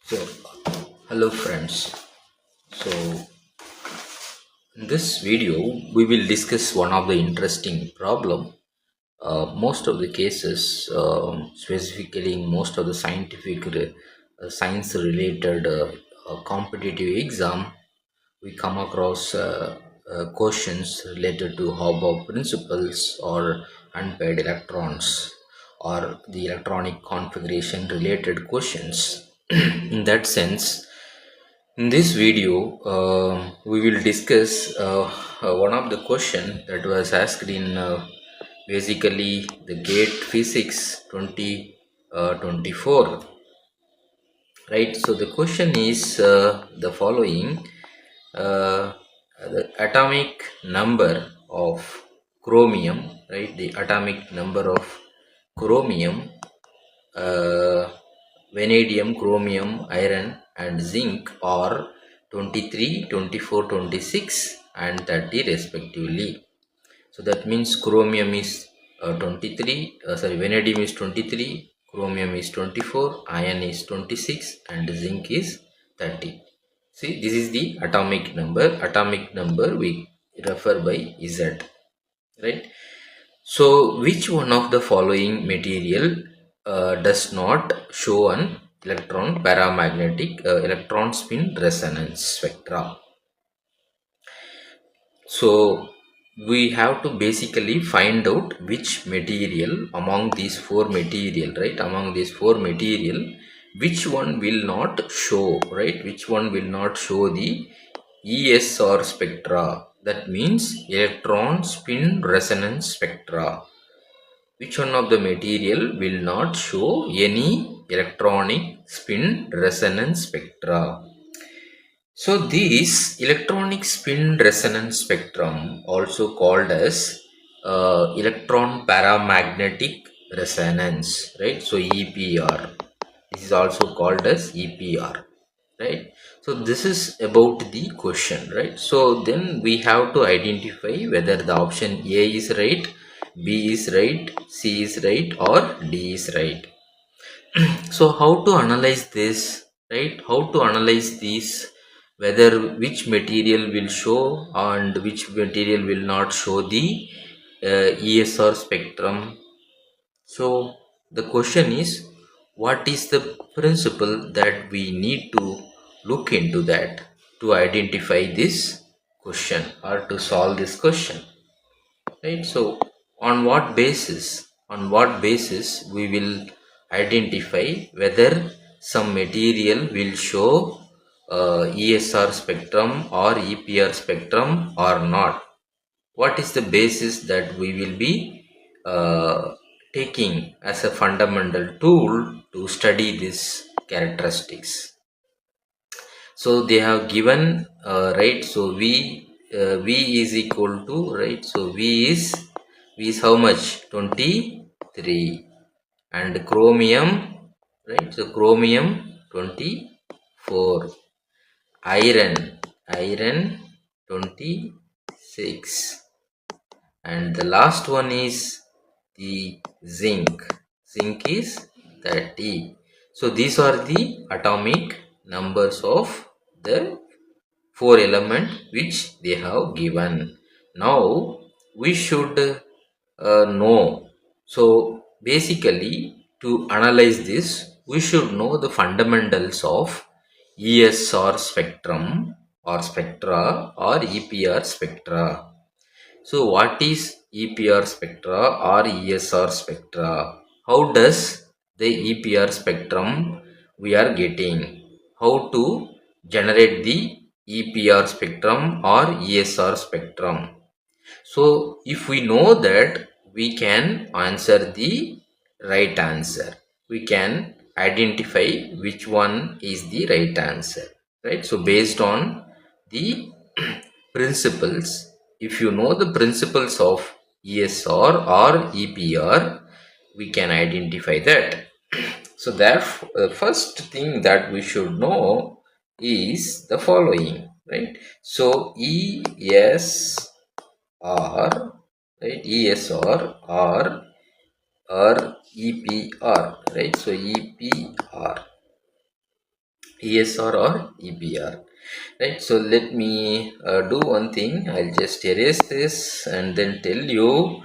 So, hello friends. So, in this video, we will discuss one of the interesting problem. Most of the cases, specifically in most of the science-related competitive exam, we come across questions related to Hobbe principles or unpaired electrons or the electronic configuration related questions. In that sense, in this video, we will discuss one of the question that was asked in basically the GATE Physics 2024, right? So the question is the following: uh, the atomic number of chromium, right? The atomic number of chromium, uh, vanadium, chromium, iron and zinc are 23, 24, 26 and 30 respectively. So that means chromium is 23, vanadium is 23, chromium is 24, iron is 26 and zinc is 30. See, this is the atomic number. Atomic number we refer by Z, right? So, which one of the following material does not show an electron paramagnetic electron spin resonance spectra? So, we have to basically find out which material among these four material, right? Among these four material, which one will not show, right? Which one will not show the ESR spectra? That means electron spin resonance spectra. Which one of the material will not show any electronic spin resonance spectra? So this electronic spin resonance spectrum, also called as electron paramagnetic resonance, right? So EPR, this is also called as EPR, right? So this is about the question, right? So then we have to identify whether the option A is right, B is right, C is right or D is right. So how to analyze this, right? How to analyze these, whether which material will show and which material will not show the ESR spectrum. So the question is, what is the principle that we need to look into that to identify this question or to solve this question, right? So on what basis we will identify whether some material will show ESR spectrum or EPR spectrum or not? What is the basis that we will be taking as a fundamental tool to study these characteristics? So they have given right, so v is equal to, right, so v is how much? 23. And chromium, right, so chromium 24. Iron 26. And the last one is the zinc is 30. So these are the atomic numbers of the four element which they have given. Now we should know. So basically, to analyze this, we should know the fundamentals of ESR spectrum or spectra or EPR spectra. So what is EPR spectra or ESR spectra? How does the EPR spectrum we are getting? How to generate the EPR spectrum or ESR spectrum? So if we know that, we can answer the right answer. We can identify which one is the right answer, right? So based on the principles, if you know the principles of ESR or EPR, we can identify that. So therefore, the first thing that we should know is the following, right? So ESR, right, ESR or EPR, right? So EPR, ESR or EPR. Right, so let me do one thing. I'll just erase this and then tell you.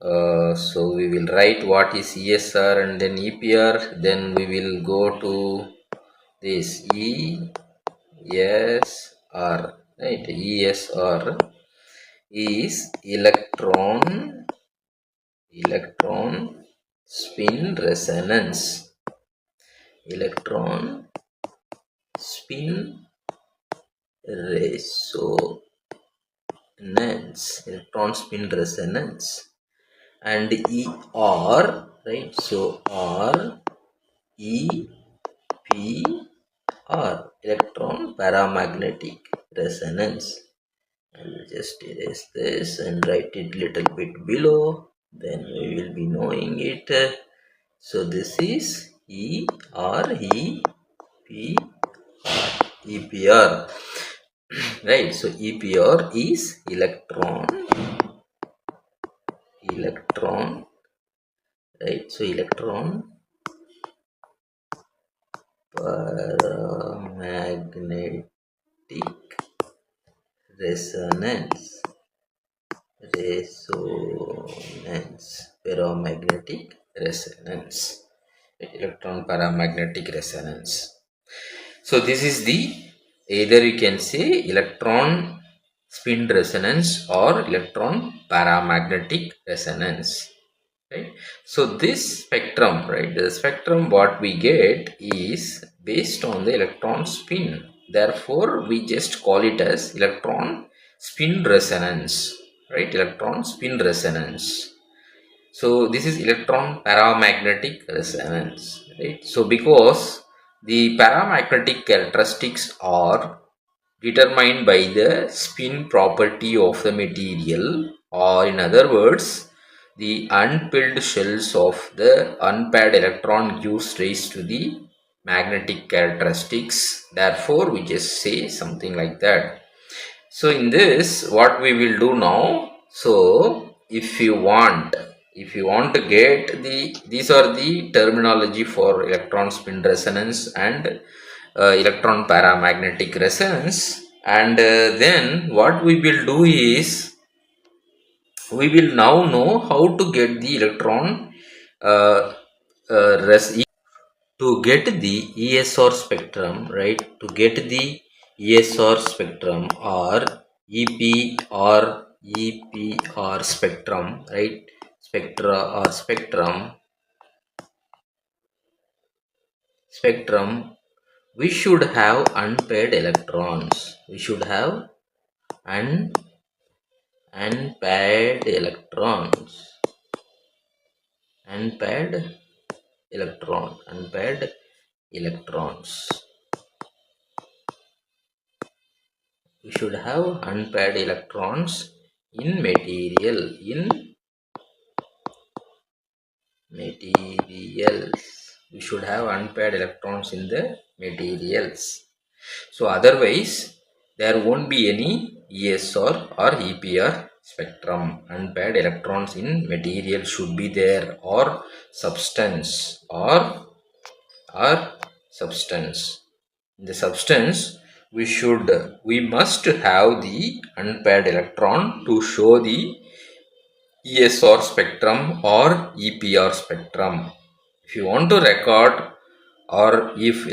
So we will write what is ESR and then EPR. Then we will go to this ESR. Right, ESR is electron spin resonance. Electron spin resonance. Electron spin resonance. And ER, right? So R E P R, electron paramagnetic resonance. I will just erase this and write it little bit below. Then we will be knowing it. So this is EPR, right? So EPR is electron, right? So electron paramagnetic resonance, paramagnetic resonance, electron paramagnetic resonance. So this is the, either you can say electron spin resonance or electron paramagnetic resonance, right? So this spectrum, right, the spectrum what we get is based on the electron spin. Therefore we just call it as electron spin resonance, right? Electron spin resonance. So this is electron paramagnetic resonance, right? So because the paramagnetic characteristics are determined by the spin property of the material, or in other words, the unfilled shells of the unpaired electron gives rise to the magnetic characteristics. Therefore we just say something like that. So in this, what we will do now, so if you want to get the, these are the terminology for electron spin resonance and electron paramagnetic resonance. And then what we will do is, we will now know how to get the electron uh, to get the ESR spectrum, right? To get the ESR spectrum or EPR spectrum, right? Spectra or spectrum, we should have unpaired electrons. We should have unpaired electrons. Unpaired electrons. We should have unpaired electrons in materials. We should have unpaired electrons in the materials. So otherwise there won't be any ESR or EPR spectrum. Unpaired electrons in material should be there, or substance, or substance. In the substance, we must have the unpaired electron to show the ESR spectrum or EPR spectrum. If you want to record, or if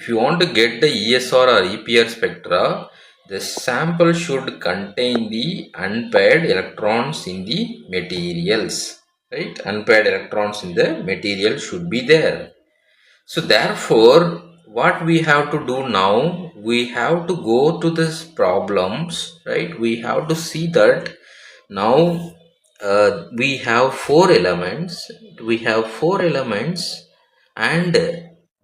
you want to get the ESR or EPR spectra, the sample should contain the unpaired electrons in the materials, right? Unpaired electrons in the material should be there. So therefore, what we have to do now, we have to go to these problems, right? We have to see that now we have four elements. And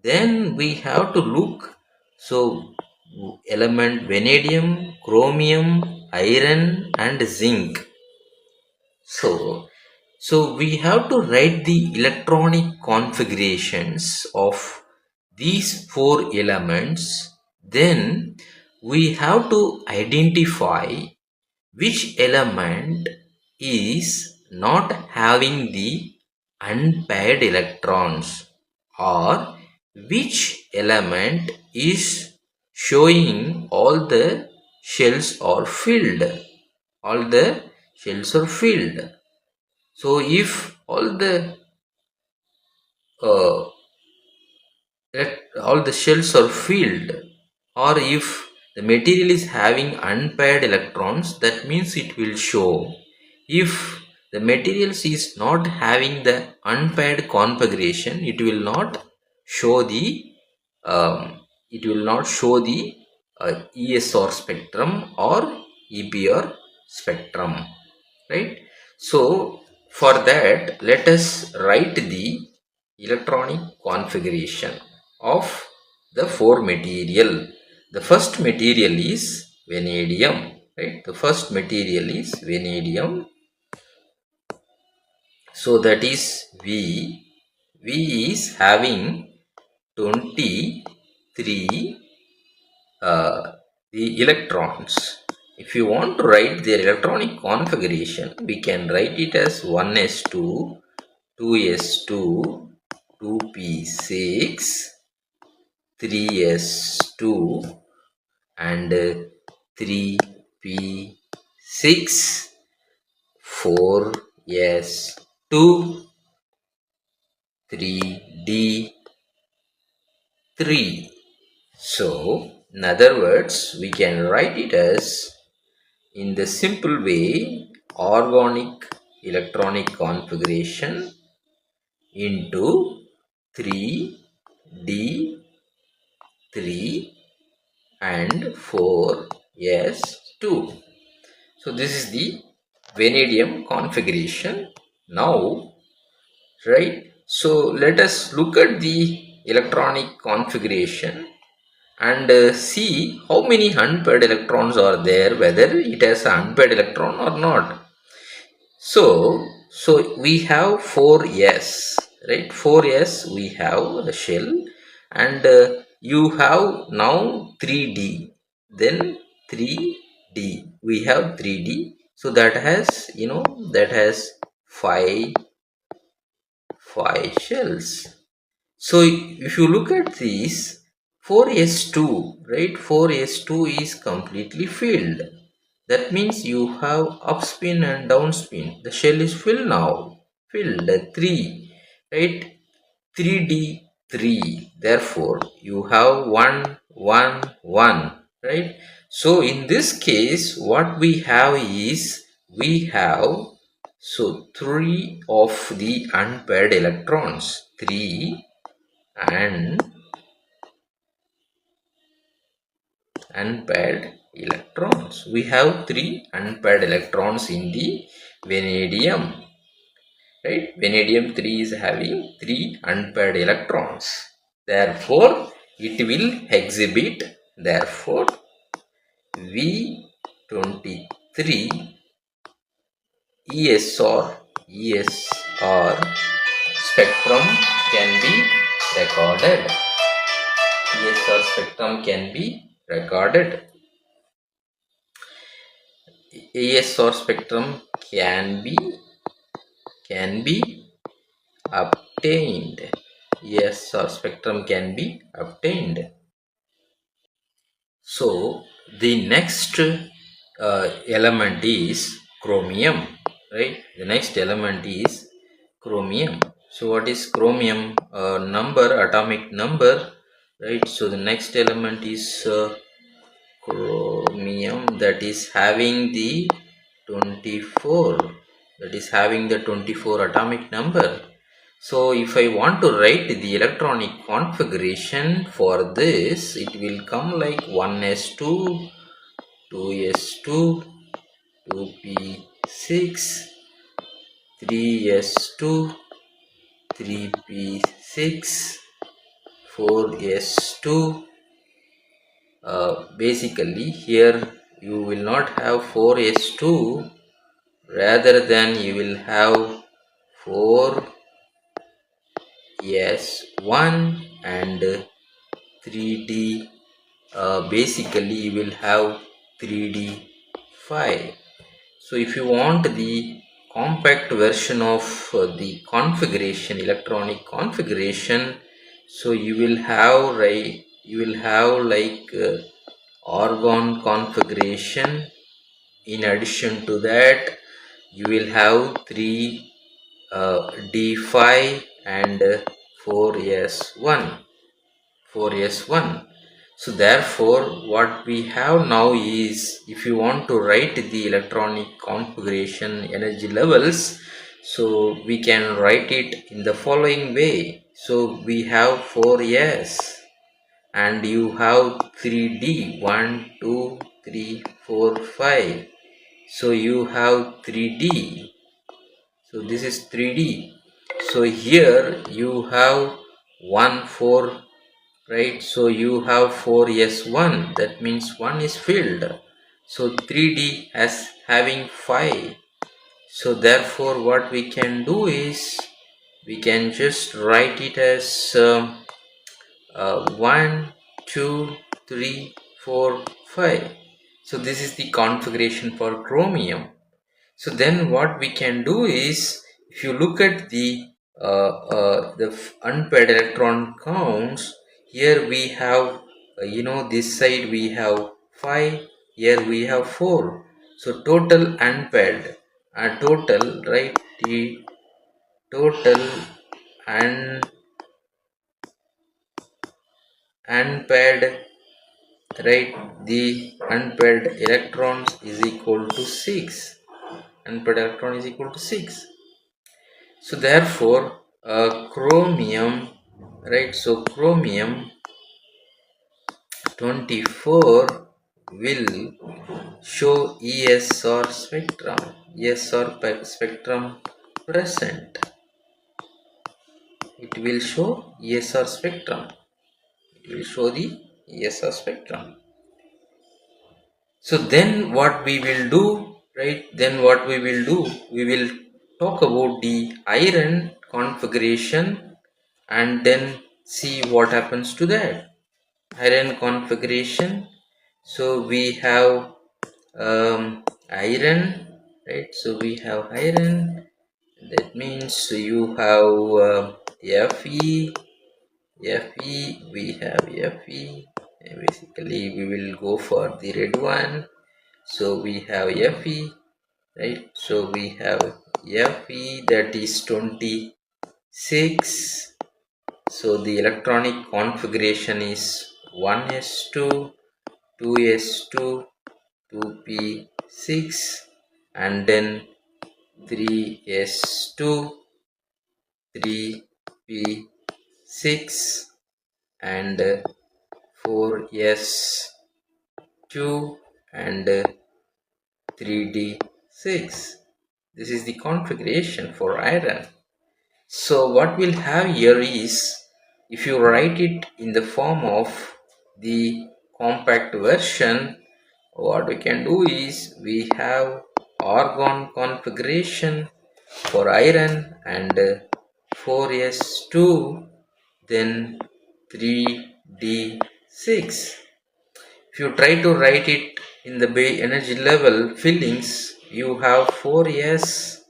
then we have to look. So element vanadium, chromium, iron, and zinc. So we have to write the electronic configurations of these four elements. Then we have to identify which element is not having the unpaired electrons, or which element is showing all the shells are filled. All the shells are filled. So if uh, all the shells are filled, or if the material is having unpaired electrons, that means it will show. If the materials is not having the unpaired configuration, it will not show the um, ESR spectrum or EPR spectrum, right? So for that, let us write the electronic configuration of the four material. The first material is vanadium, right? The first material is vanadium. So that is V. V is having 23 the electrons. If you want to write their electronic configuration, we can write it as 1s2, 2s2, 2p6, 3s2 and 3p6, 4s2, 3d3. So, in other words, we can write it as, in the simple way, organic electronic configuration into 3d3 and 4s2. So this is the vanadium configuration. Now, right, so let us look at the electronic configuration and see how many unpaired electrons are there, whether it has an unpaired electron or not. So we have 4s, right? 4s we have a shell, and you have now 3d, then 3d. We have 3d, so that has, that has five shells. So if you look at this 4s2, right? 4s2 is completely filled. That means you have upspin and downspin. The shell is filled now. Filled 3, right? 3d3. Therefore, you have 1, 1, 1, right? So in this case, what we have is, we have, so 3 of the unpaired electrons. 3 and unpaired electrons. We have 3 unpaired electrons in the vanadium, right? Vanadium 3 is having 3 unpaired electrons. Therefore, it will exhibit, therefore, V23 ESR spectrum can be recorded. ESR spectrum can be recorded. ESR spectrum can be obtained. ESR spectrum can be obtained. So the next element is chromium, right? The next element is chromium. So what is chromium? Atomic number, right? So the next element is chromium, that is having the 24, atomic number. So if I want to write the electronic configuration for this, it will come like 1s2, 2s2, 2p6, 3s2, 3p6, 4s2. Basically here you will not have 4s2, rather than you will have 4s1 and 3d. Basically you will have 3d5. So if you want the compact version of the configuration, electronic configuration, So you will have, right, you will have like argon configuration. In addition to that, you will have 3 D5 and 4s1. 4s1. So therefore what we have now is, if you want to write the electronic configuration energy levels, so we can write it in the following way. So we have 4s and you have 3D, 1 2 3 4 5. So you have 3D, so this is 3D. So here you have 1 4, right? So you have 4s1, that means 1 is filled. So 3D as having 5. So therefore what we can do is, we can just write it as 1 2 3 4 5. So this is the configuration for chromium. So then what we can do is, if you look at the unpaired electron counts, here we have, this side we have 5, here we have 4. So total unpaired, total, right, the total unpaired, right, the unpaired electrons is equal to 6. Unpaired electron is equal to 6. So therefore chromium, right, so chromium 24 will show ESR spectrum, spectrum present. It will show ESR spectrum. It will show the ESR spectrum. So then what we will do, right? Then what we will do, we will talk about the iron configuration and then see what happens to that. Iron configuration. So we have iron, right? So we have iron. That means you have Fe. We have Fe. Basically, we will go for the red one. So we have Fe, right? So we have Fe, that is 26. So the electronic configuration is 1s2, 2s2, 2p6, and then 3s2, 3p6, and 4s2, and 3d6. This is the configuration for iron. So what we'll have here is, if you write it in the form of the compact version, what we can do is, we have argon configuration for iron and 4s2, then 3d6. If you try to write it in the energy level fillings, you have 4s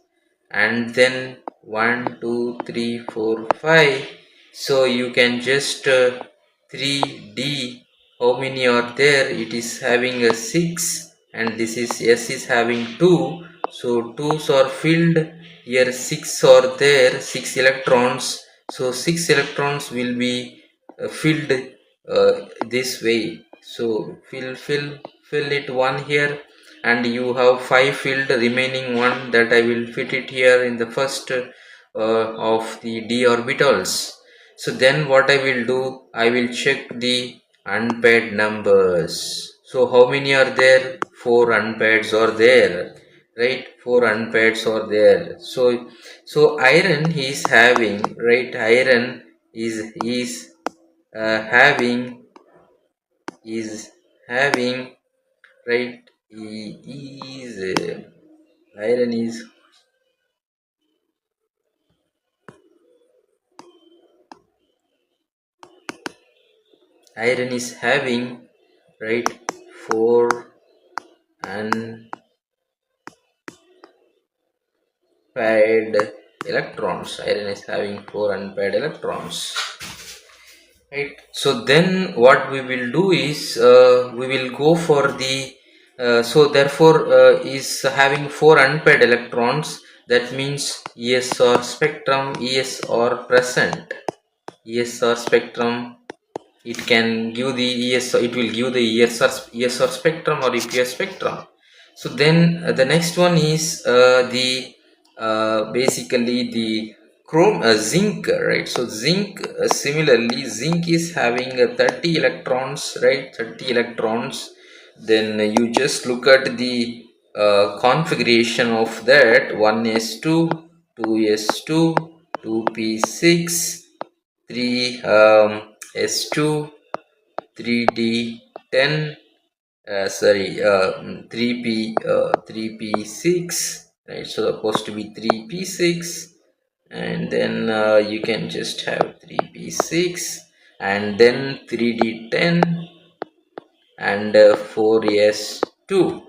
and then 1 2 3 4 5. So you can just 3d, how many are there? It is having a 6, and this is s is having 2. So 2's are filled, here 6 are there, 6 electrons. So 6 electrons will be filled this way. So fill it one here, and you have 5 filled, remaining one that I will fit it here in the first of the d orbitals. So then what I will do, I will check the unpaired numbers. So how many are there? 4 unpairs are there, right? 4 unpairs are there. So iron is having, right, iron is having, is having, right, is iron is having, right, 4 unpaired electrons. Iron is having 4 unpaired electrons. right? So then what we will do is we will go for the so therefore is having four unpaired electrons. That means ESR spectrum, ESR present. ESR spectrum, it can give the ESR, it will give the ESR spectrum or EPS spectrum. So then the next one is the basically the chrome zinc, right? So zinc, similarly zinc is having 30 electrons, right? 30 electrons. Then you just look at the configuration of that: 1s2, 2s2, 2p6, 3 S2, 3D10, 3P6, right? So supposed to be 3P6, and then you can just have 3P6, and then 3D10, and 4S2.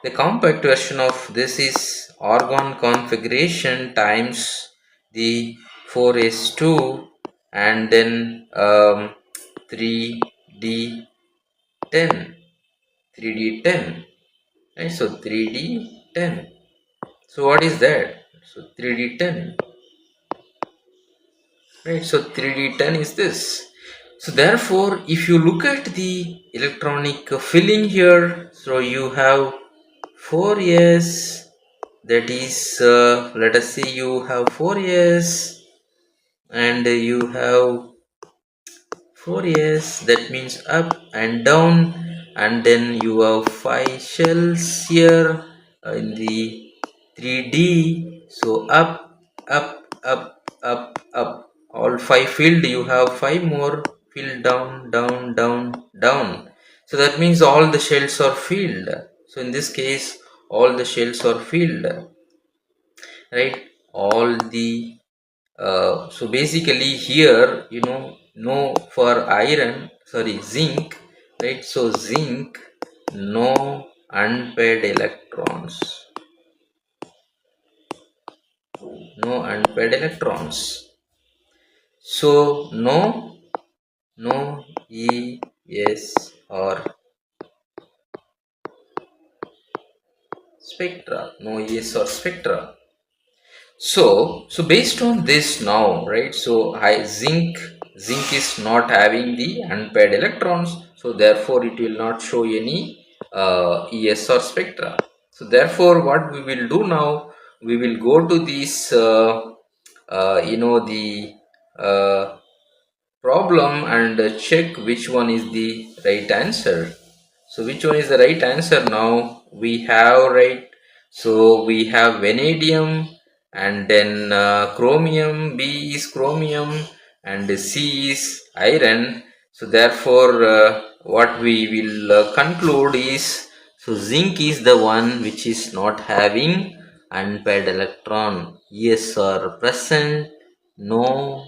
The compact version of this is argon configuration times the 4S2, and then 3D10, 3D10, right? So 3D10. So what is that? So 3D10, right? So 3D10 is this. So therefore, if you look at the electronic filling here, so you have 4s, that is let us say you have 4s, and you have 4s, that means up and down, and then you have 5 shells here in the 3D. So up, up, up, up, up, all 5 filled. You have 5 more filled, down, down, down, down. So that means all the shells are filled. So in this case all the shells are filled, right? All the so basically here, no, for iron, sorry, zinc, right? So zinc, no unpaired electrons, no unpaired electrons. So no ESR spectra, no ESR spectra. So based on this now, right? So zinc is not having the unpaired electrons, so therefore it will not show any ESR spectra. So therefore what we will do now, we will go to these the uh, problem and check which one is the right answer. So which one is the right answer now? We have, right? So we have vanadium, and then chromium. B is chromium, and C is iron. So therefore what we will conclude is, so zinc is the one which is not having unpaired electron. Yes or present, no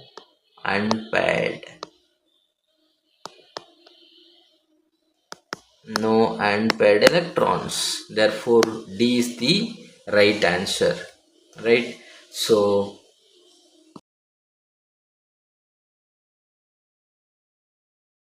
unpaired, no unpaired electrons. Therefore D is the right answer, right? So